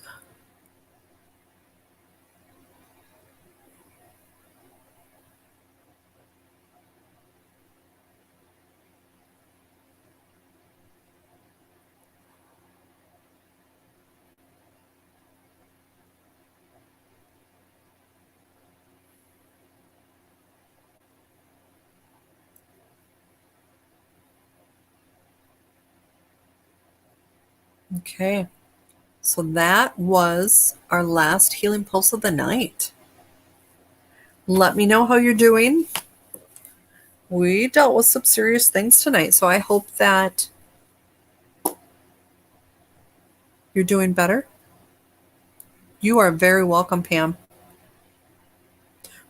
Speaker 1: Okay. So that was our last healing pulse of the night. Let me know how you're doing. We dealt with some serious things tonight, so I hope that you're doing better. You are very welcome, Pam.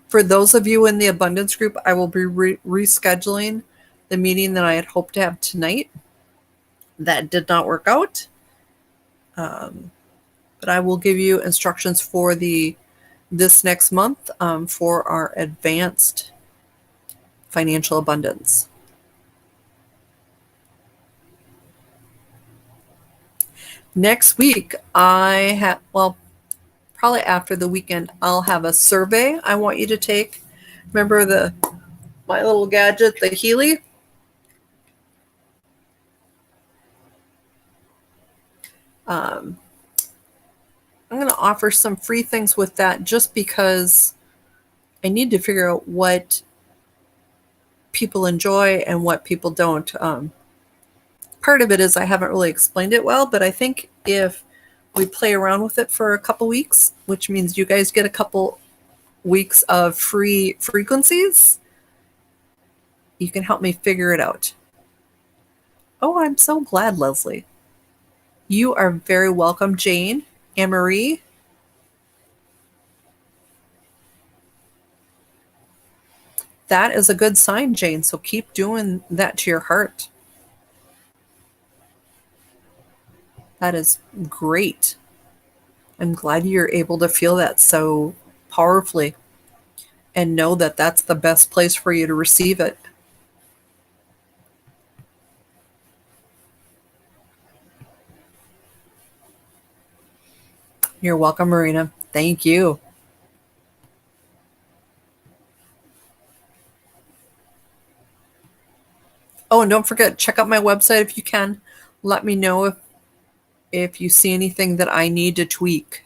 Speaker 1: For those of you in the abundance group, I will be rescheduling the meeting that I had hoped to have tonight. That did not work out. But I will give you instructions for this next month for our advanced financial abundance. Next week, probably after the weekend, I'll have a survey I want you to take. Remember my little gadget, the Healy? I'm going to offer some free things with that just because I need to figure out what people enjoy and what people don't. Part of it is I haven't really explained it well, but I think if we play around with it for a couple weeks, which means you guys get a couple weeks of free frequencies, you can help me figure it out. Oh, I'm so glad, Leslie. You are very welcome, Jane. Anne-Marie. That is a good sign, Jane. So keep doing that to your heart. That is great. I'm glad you're able to feel that so powerfully and know that that's the best place for you to receive it. You're welcome, Marina. Thank you. Oh, and don't forget, check out my website if you can. Let me know if you see anything that I need to tweak.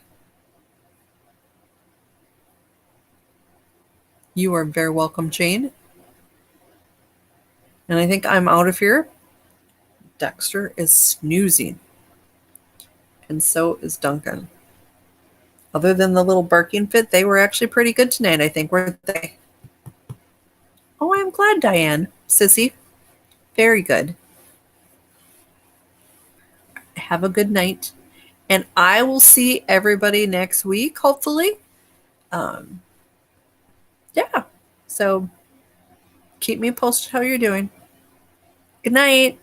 Speaker 1: You are very welcome, Jane. And I think I'm out of here. Dexter is snoozing. And so is Duncan. Other than the little barking fit, they were actually pretty good tonight, I think, weren't they? Oh, I'm glad, Diane. Sissy. Very good. Have a good night. And I will see everybody next week, hopefully. Yeah. So keep me posted how you're doing. Good night.